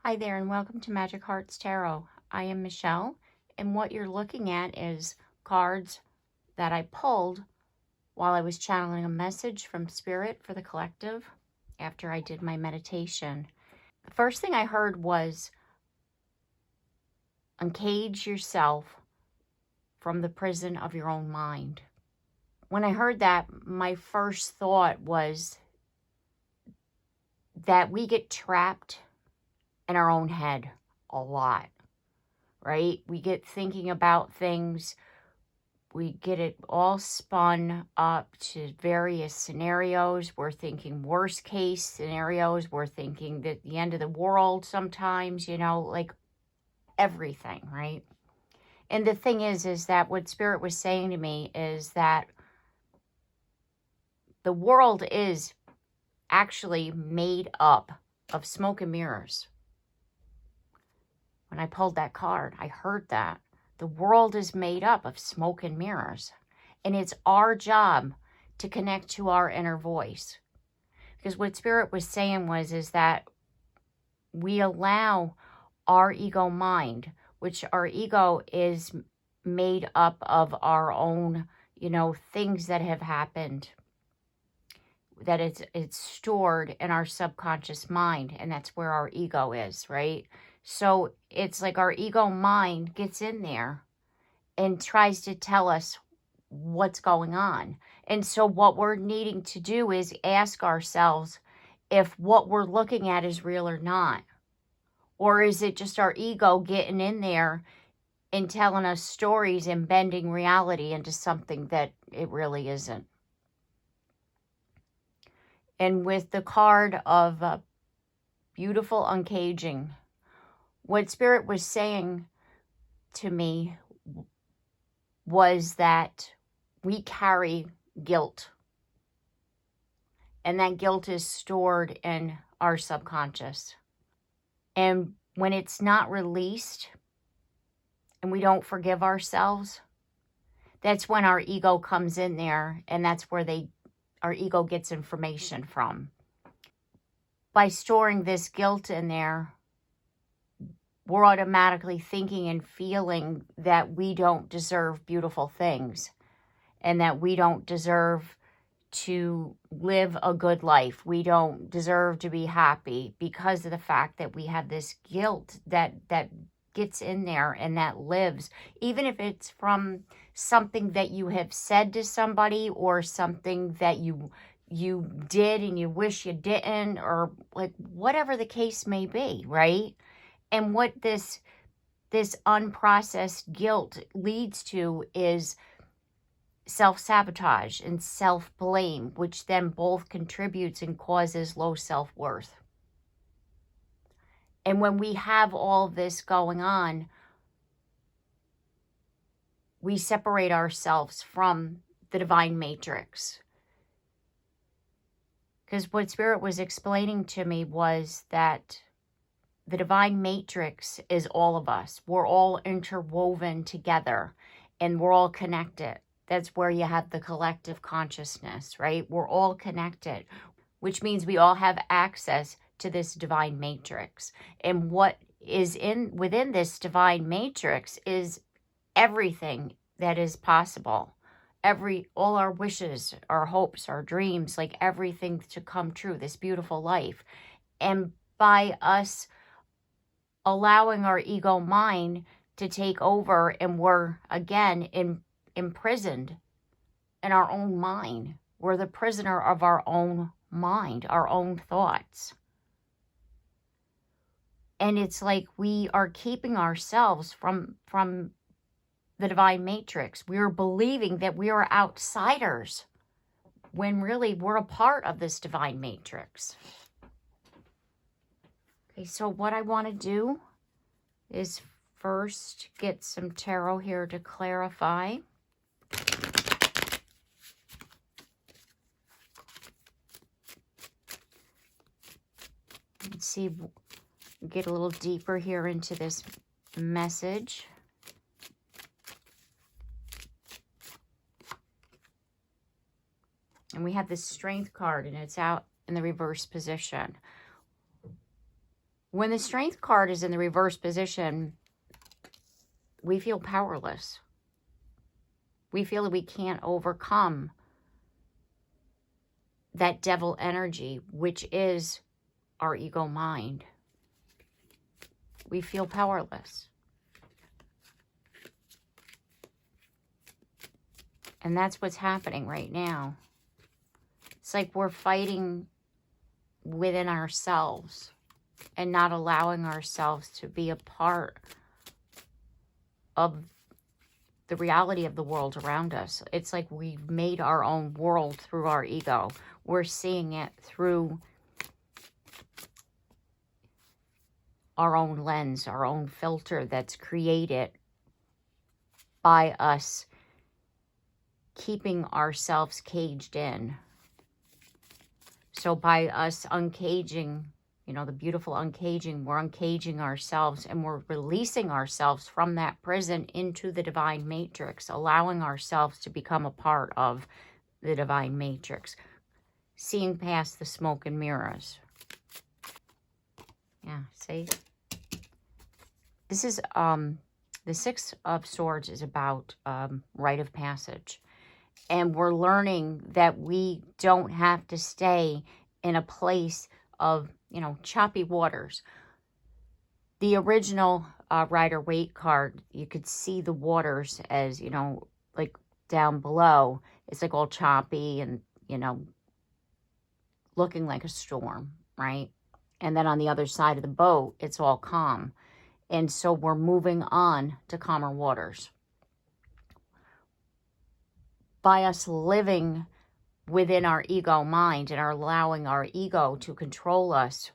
Hi there and welcome to Magic Hearts Tarot. I am Michelle, and what you're looking at is cards that I pulled while I was channeling a message from Spirit for the collective after I did my meditation. The first thing I heard was uncage yourself from the prison of your own mind. When I heard that, my first thought was that we get trapped in our own head a lot, right? We get thinking about things. We get it all spun up to various scenarios. We're thinking worst case scenarios. We're thinking that the end of the world sometimes, like everything, right? And the thing is that what Spirit was saying to me is that the world is actually made up of smoke and mirrors. When I pulled that card, I heard that. The world is made up of smoke and mirrors. And it's our job to connect to our inner voice. Because what Spirit was saying is that we allow our ego mind, which our ego is made up of our own, things that have happened, that it's stored in our subconscious mind. And that's where our ego is, right? So it's like our ego mind gets in there and tries to tell us what's going on. And so what we're needing to do is ask ourselves if what we're looking at is real or not. Or is it just our ego getting in there and telling us stories and bending reality into something that it really isn't? And with the card of beautiful uncaging, what Spirit was saying to me was that we carry guilt. And that guilt is stored in our subconscious. And when it's not released and we don't forgive ourselves, that's when our ego comes in there, and that's where our ego gets information from. By storing this guilt in there, we're automatically thinking and feeling that we don't deserve beautiful things and that we don't deserve to live a good life. We don't deserve to be happy because of the fact that we have this guilt that gets in there and that lives, even if it's from something that you have said to somebody or something that you did and you wish you didn't, or like whatever the case may be, right? And what this unprocessed guilt leads to is self-sabotage and self-blame, which then both contributes and causes low self-worth. And when we have all this going on, we separate ourselves from the divine matrix. Because what Spirit was explaining to me was that the divine matrix is all of us. We're all interwoven together and we're all connected. That's where you have the collective consciousness, right? We're all connected, which means we all have access to this divine matrix. And what is within this divine matrix is everything that is possible. All our wishes, our hopes, our dreams, like everything to come true, this beautiful life. And by us allowing our ego mind to take over, and we're again imprisoned in our own mind. We're the prisoner of our own mind, our own thoughts. And it's like we are keeping ourselves from the divine matrix. We are believing that we are outsiders when really we're a part of this divine matrix. Okay, so what I want to do is first get some tarot here to clarify. Let's see, get a little deeper here into this message. And we have this Strength card, and it's out in the reverse position. When the Strength card is in the reverse position, we feel powerless. We feel that we can't overcome that devil energy, which is our ego mind. We feel powerless. And that's what's happening right now. It's like we're fighting within ourselves and not allowing ourselves to be a part of the reality of the world around us. It's like we've made our own world through our ego. We're seeing it through our own lens, our own filter that's created by us keeping ourselves caged in. So by us uncaging, you know, the beautiful uncaging, we're uncaging ourselves and we're releasing ourselves from that prison into the divine matrix, allowing ourselves to become a part of the divine matrix, seeing past the smoke and mirrors. Yeah, see? This is, the Six of Swords is about rite of passage. And we're learning that we don't have to stay in a place of, you know, choppy waters. The original Rider-Waite card, you could see the waters as, you know, like down below. It's like all choppy and, you know, looking like a storm, right? And then on the other side of the boat, it's all calm. And so we're moving on to calmer waters. By us living within our ego mind and are allowing our ego to control us,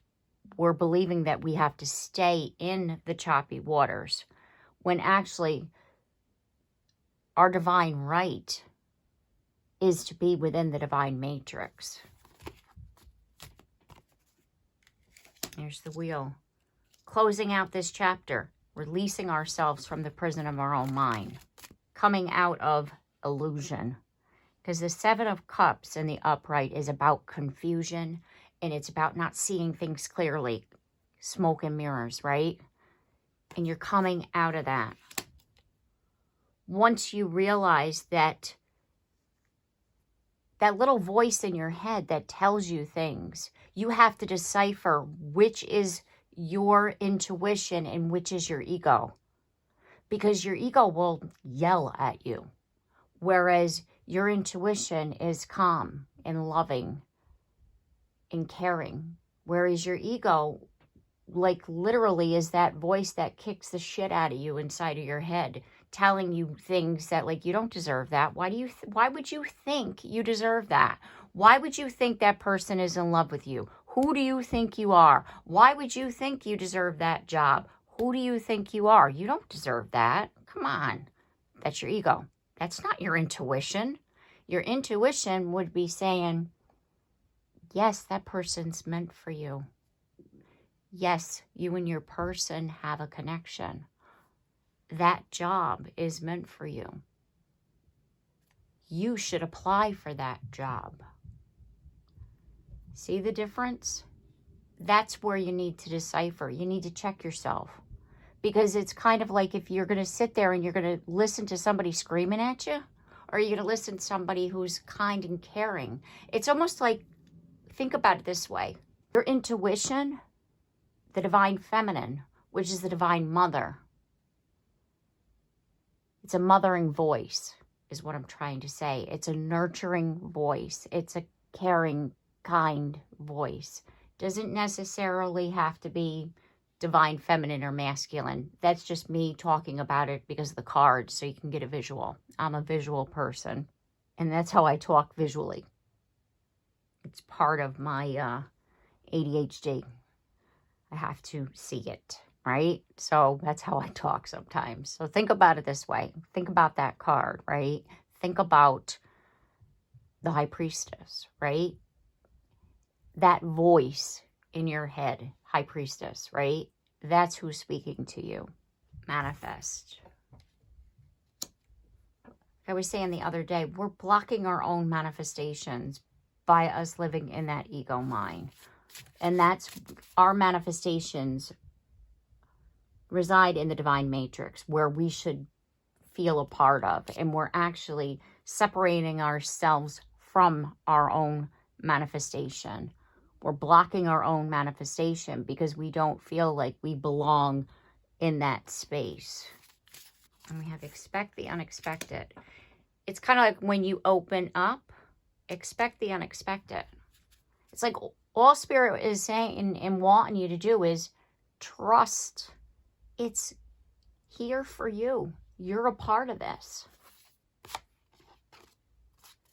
we're believing that we have to stay in the choppy waters, when actually our divine right is to be within the divine matrix. Here's the wheel. Closing out this chapter, releasing ourselves from the prison of our own mind, coming out of illusion. Because the Seven of Cups in the upright is about confusion, and it's about not seeing things clearly. Smoke and mirrors, right? And you're coming out of that. Once you realize that little voice in your head that tells you things, you have to decipher which is your intuition and which is your ego. Because your ego will yell at you, whereas your intuition is calm and loving and caring. Whereas your ego, like literally, is that voice that kicks the shit out of you inside of your head, telling you things that, like, you don't deserve that. Why would you think you deserve that? Why would you think that person is in love with you? Who do you think you are? Why would you think you deserve that job? Who do you think you are? You don't deserve that. Come on. That's your ego. That's not your intuition. Your intuition would be saying, yes, that person's meant for you. Yes, you and your person have a connection. That job is meant for you. You should apply for that job. See the difference? That's where you need to decipher. You need to check yourself. Because it's kind of like if you're going to sit there and you're going to listen to somebody screaming at you, or you're going to listen to somebody who's kind and caring. It's almost like, think about it this way. Your intuition, the divine feminine, which is the divine mother. It's a mothering voice, is what I'm trying to say. It's a nurturing voice. It's a caring, kind voice. Doesn't necessarily have to be divine feminine or masculine. That's just me talking about it because of the cards, so you can get a visual. I'm a visual person, and that's how I talk visually. It's part of my ADHD. I have to see it, right? So that's how I talk sometimes. So think about it this way. Think about that card, right? Think about the High Priestess, right? That voice in your head, High Priestess, right? That's who's speaking to you. Manifest. I was saying the other day, we're blocking our own manifestations by us living in that ego mind. And that's our manifestations reside in the divine matrix, where we should feel a part of. And we're actually separating ourselves from our own manifestation. We're blocking our own manifestation because we don't feel like we belong in that space. And we have expect the unexpected. It's kind of like when you open up, expect the unexpected. It's like all Spirit is saying and wanting you to do is trust. It's here for you. You're a part of this.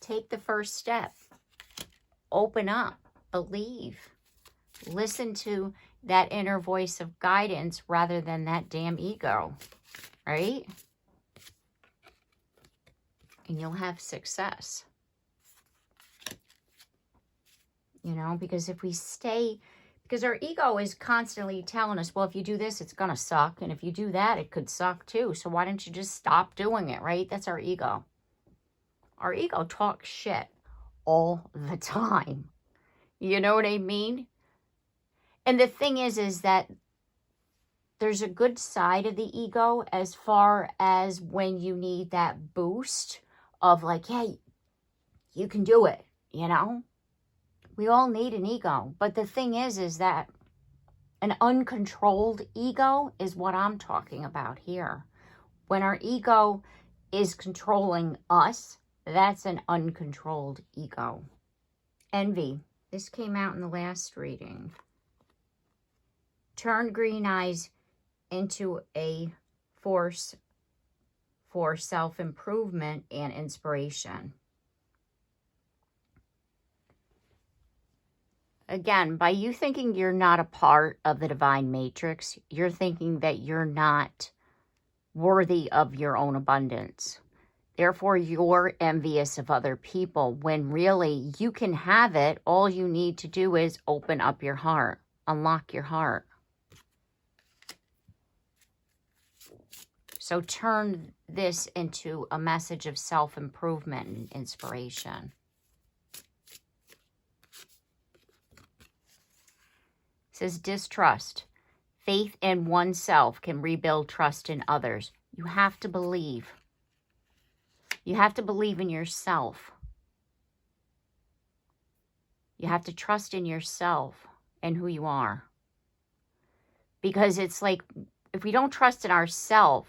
Take the first step. Open up. Believe. Listen to that inner voice of guidance rather than that damn ego. Right? And you'll have success. You know, because if we stay, because our ego is constantly telling us, well, if you do this, it's going to suck. And if you do that, it could suck too. So why don't you just stop doing it, right? That's our ego. Our ego talks shit all the time. You know what I mean? And the thing is that there's a good side of the ego as far as when you need that boost of like, hey, you can do it, you know? We all need an ego. But the thing is that an uncontrolled ego is what I'm talking about here. When our ego is controlling us, that's an uncontrolled ego. Envy. This came out in the last reading. Turn green eyes into a force for self-improvement and inspiration. Again, by you thinking you're not a part of the divine matrix, you're thinking that you're not worthy of your own abundance. Therefore, you're envious of other people when really you can have it. All you need to do is open up your heart, unlock your heart. So turn this into a message of self-improvement and inspiration. It says distrust. Faith in oneself can rebuild trust in others. You have to believe. You have to believe in yourself. You have to trust in yourself and who you are. Because it's like, if we don't trust in ourselves,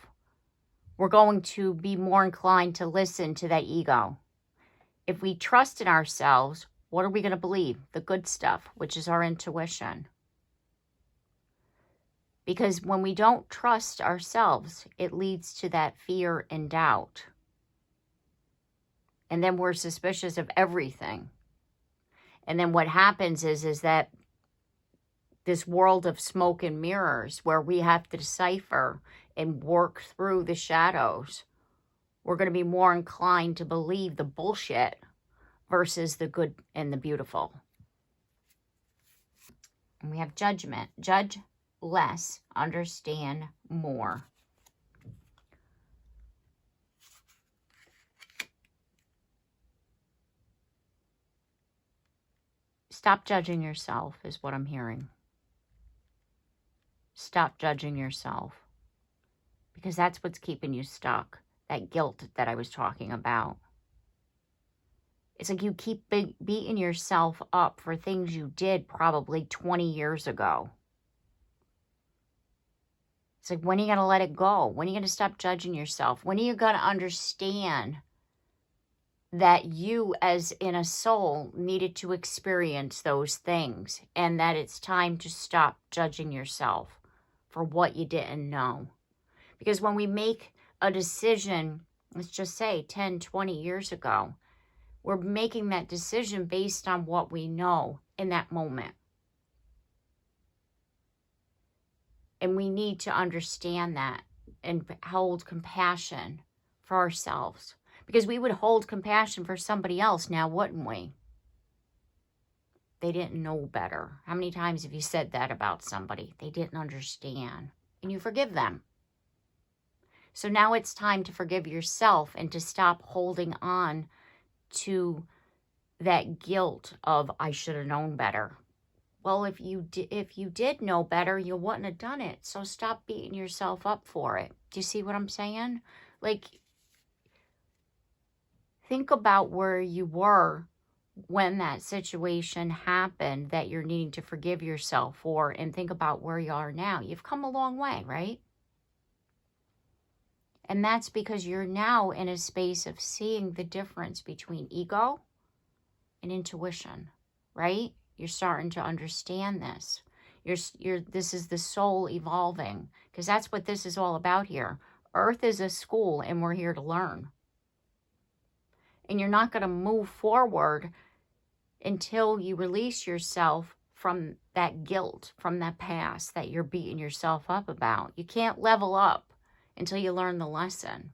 we're going to be more inclined to listen to that ego. If we trust in ourselves, what are we going to believe? The good stuff, which is our intuition. Because when we don't trust ourselves, it leads to that fear and doubt. And then we're suspicious of everything. And then what happens is that this world of smoke and mirrors where we have to decipher and work through the shadows, we're going to be more inclined to believe the bullshit versus the good and the beautiful. And we have judgment. Judge less, understand more. Stop judging yourself is what I'm hearing. Stop judging yourself. Because that's what's keeping you stuck. That guilt that I was talking about. It's like you keep beating yourself up for things you did probably 20 years ago. It's like, when are you going to let it go? When are you going to stop judging yourself? When are you going to understand that you as in a soul needed to experience those things and that it's time to stop judging yourself for what you didn't know? Because when we make a decision, let's just say 10, 20 years ago, we're making that decision based on what we know in that moment. And we need to understand that and hold compassion for ourselves. Because we would hold compassion for somebody else now, wouldn't we? They didn't know better. How many times have you said that about somebody? They didn't understand. And you forgive them. So now it's time to forgive yourself and to stop holding on to that guilt of, I should have known better. Well, if you did know better, you wouldn't have done it. So stop beating yourself up for it. Do you see what I'm saying? Like, think about where you were when that situation happened that you're needing to forgive yourself for, and think about where you are now. You've come a long way, right? And that's because you're now in a space of seeing the difference between ego and intuition, right? You're starting to understand this. This is the soul evolving, because that's what this is all about here. Earth is a school, and we're here to learn. And you're not going to move forward until you release yourself from that guilt, from that past that you're beating yourself up about. You can't level up until you learn the lesson.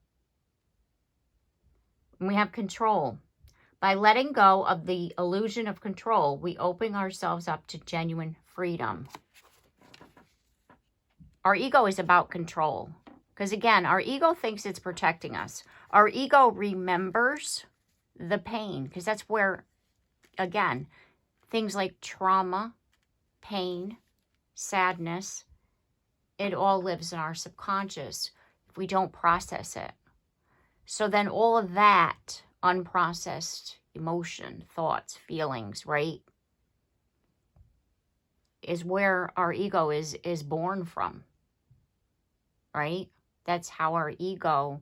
And we have control. By letting go of the illusion of control, we open ourselves up to genuine freedom. Our ego is about control. Because again, our ego thinks it's protecting us. Our ego remembers the pain. Because that's where, again, things like trauma, pain, sadness, it all lives in our subconscious if we don't process it. So then all of that unprocessed emotion, thoughts, feelings, right, is where our ego is born from, right? That's how our ego,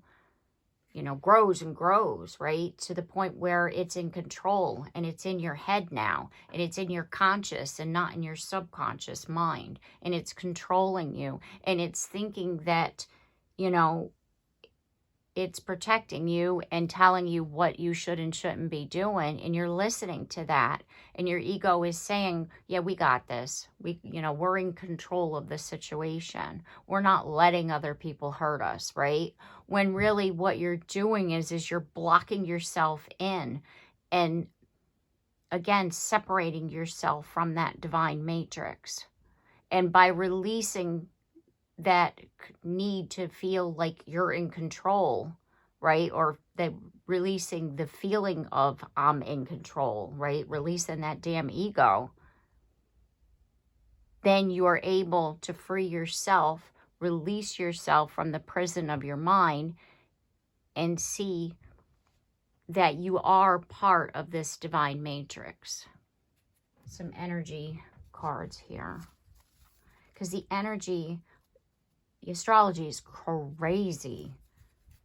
grows and grows, right? To the point where it's in control, and it's in your head now, and it's in your conscious and not in your subconscious mind, and it's controlling you, and it's thinking that, it's protecting you and telling you what you should and shouldn't be doing, and you're listening to that, and your ego is saying, yeah, we got this. We're in control of the situation. We're not letting other people hurt us, right? When really what you're doing is you're blocking yourself in, and again, separating yourself from that divine matrix. And by releasing that need to feel like you're in control, right? Or releasing the feeling of I'm in control, right? Releasing that damn ego. Then you are able to free yourself, release yourself from the prison of your mind, and see that you are part of this divine matrix. Some energy cards here. Because the astrology is crazy.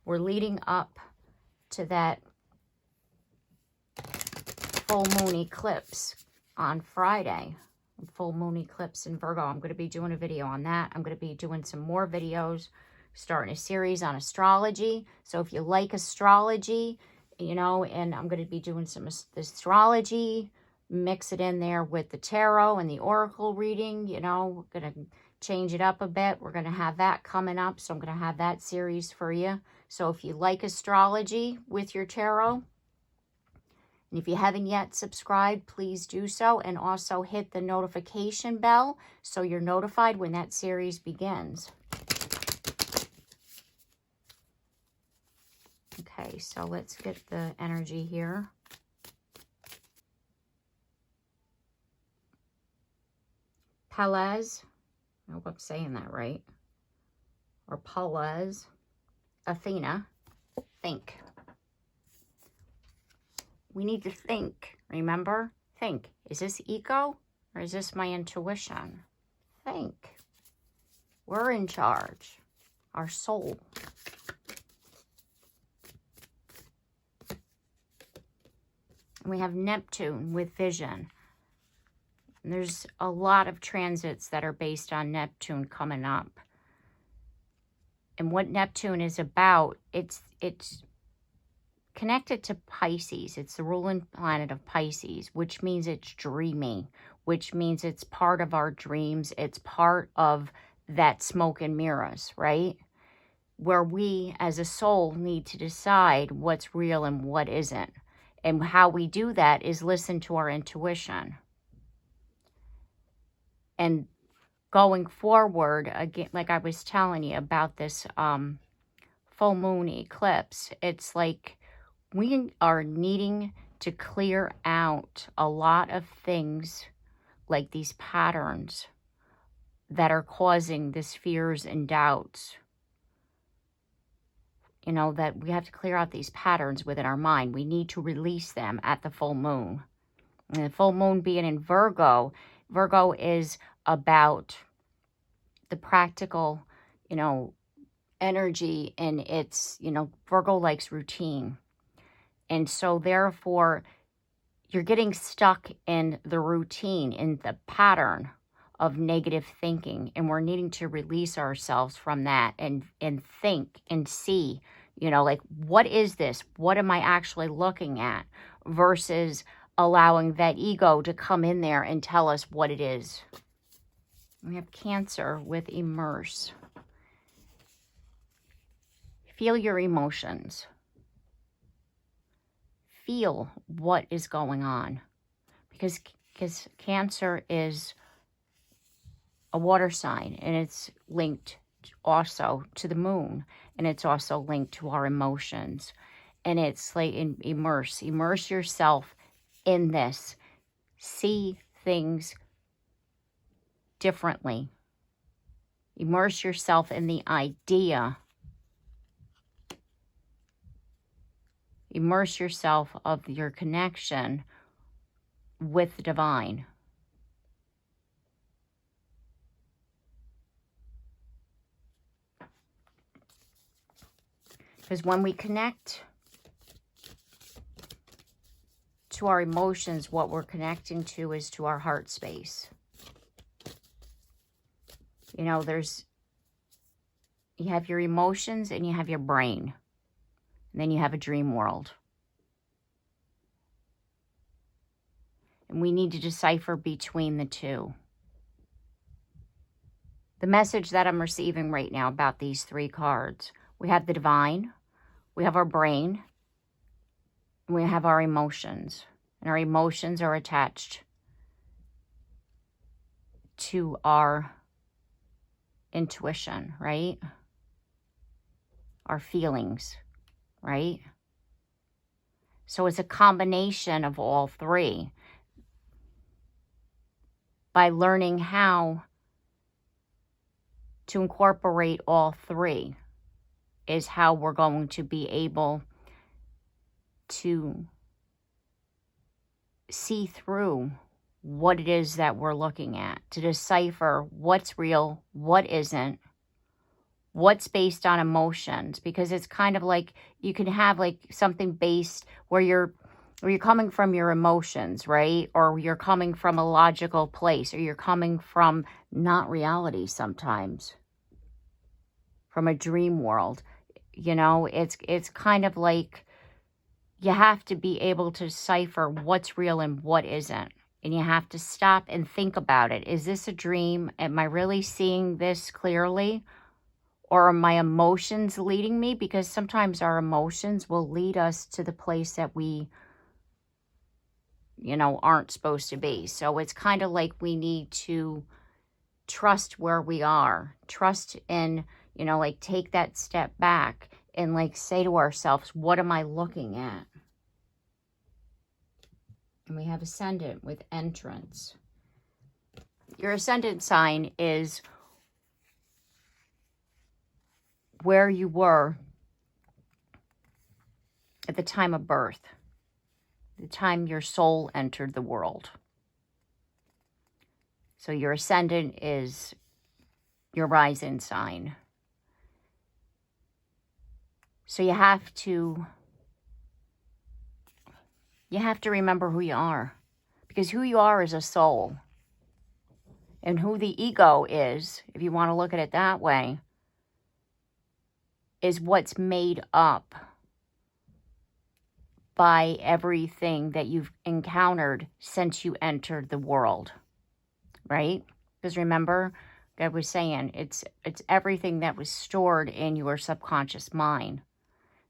We're leading up to that full moon eclipse on Friday. Full moon eclipse in Virgo. I'm going to be doing a video on that. I'm going to be doing some more videos, starting a series on astrology. So if you like astrology, and I'm going to be doing some astrology, mix it in there with the tarot and the oracle reading, we're going to change it up a bit. We're going to have that coming up, so I'm going to have that series for you. So if you like astrology with your tarot, and if you haven't yet subscribed, please do so, and also hit the notification bell so you're notified when that series begins. Okay, so let's get the energy here. Pelez, I hope I'm saying that right, or Pelez, Athena, think. We need to think, remember? Think. Is this ego or is this my intuition? Think. We're in charge. Our soul. And we have Neptune with vision. And there's a lot of transits that are based on Neptune coming up. And what Neptune is about, it's connected to Pisces. It's the ruling planet of Pisces, which means it's dreamy, which means it's part of our dreams. It's part of that smoke and mirrors, right? Where we as a soul need to decide what's real and what isn't. And how we do that is listen to our intuition. And going forward, again, like I was telling you about this full moon eclipse, it's like we are needing to clear out a lot of things like these patterns that are causing these fears and doubts. You know, that we have to clear out these patterns within our mind. We need to release them at the full moon. And the full moon being in Virgo, Virgo is about the practical, you know, energy, and it's, you know, Virgo likes routine. And so therefore, you're getting stuck in the routine, in the pattern of negative thinking, and we're needing to release ourselves from that and think and see, you know, like, what is this? What am I actually looking at? Versus allowing that ego to come in there and tell us what it is. We have Cancer with immerse. Feel your emotions. Feel what is going on. Because Cancer is a water sign, and it's linked also to the moon, and it's also linked to our emotions. And it's like immerse yourself in this. See things differently. Immerse yourself in the idea. Immerse yourself of your connection with the divine. Because when we connect to our emotions, what we're connecting to is to our heart space. You know, you have your emotions and you have your brain. And then you have a dream world. And we need to decipher between the two. The message that I'm receiving right now about these three cards: we have the divine, we have our brain, and we have our emotions. And our emotions are attached to our intuition, right? Our feelings, right? So it's a combination of all three. By learning how to incorporate all three is how we're going to be able to see through what it is that we're looking at, to decipher what's real, what isn't, what's based on emotions. Because it's kind of like you can have like something based where you're coming from your emotions, right? Or you're coming from a logical place, or you're coming from not reality sometimes, from a dream world. You know, it's kind of like you have to be able to decipher what's real and what isn't. And you have to stop and think about it. Is this a dream? Am I really seeing this clearly? Or are my emotions leading me? Because sometimes our emotions will lead us to the place that we, you know, aren't supposed to be. So it's kind of like we need to trust where we are. Trust in, you know, like take that step back and like say to ourselves, what am I looking at? And we have ascendant with entrance. Your ascendant sign is where you were at the time of birth, the time your soul entered the world. So your ascendant is your rising sign. So you have to remember who you are, because who you are is a soul. And who the ego is, if you want to look at it that way, is what's made up by everything that you've encountered since you entered the world, right? Because remember, God was saying it's everything that was stored in your subconscious mind.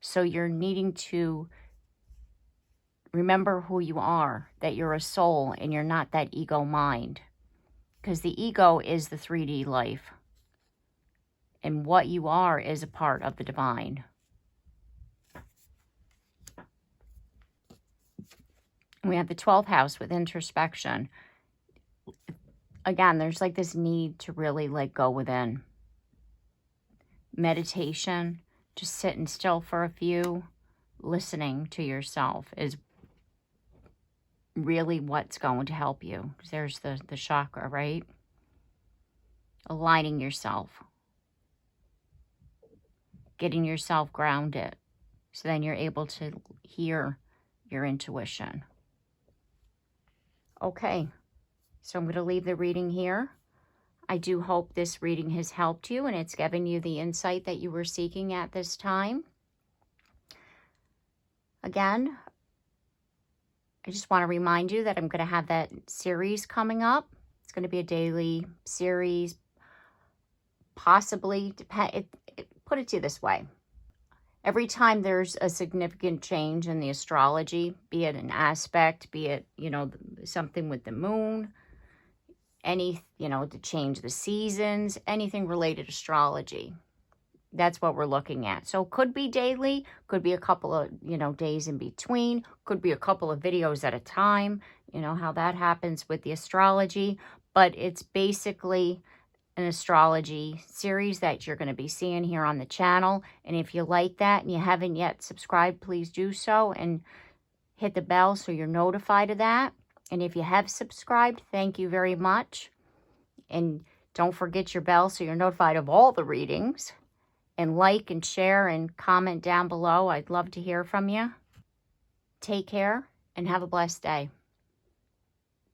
So you're needing to remember who you are, that you're a soul and you're not that ego mind. Because the ego is the 3D life. And what you are is a part of the divine. We have the 12th house with introspection. again, there's like this need to really like go within. Meditation, just sitting still for a few, listening to yourself is really what's going to help you. There's the chakra, right? Aligning yourself. Getting yourself grounded. So then you're able to hear your intuition. Okay, so I'm going to leave the reading here. I do hope this reading has helped you and it's given you the insight that you were seeking at this time. Again, I just want to remind you that I'm going to have that series coming up. It's going to be a daily series, possibly, put it to you this way. Every time there's a significant change in the astrology, be it an aspect, be it, you know, something with the moon, any, you know, to change the seasons, anything related to astrology. That's what we're looking at. So could be daily, could be a couple of, you know, days in between, could be a couple of videos at a time, you know, how that happens with the astrology. But it's basically an astrology series that you're going to be seeing here on the channel. And if you like that and you haven't yet subscribed, please do so and hit the bell so you're notified of that. And if you have subscribed, thank you very much. And don't forget your bell so you're notified of all the readings. And like and share and comment down below. I'd love to hear from you. Take care and have a blessed day.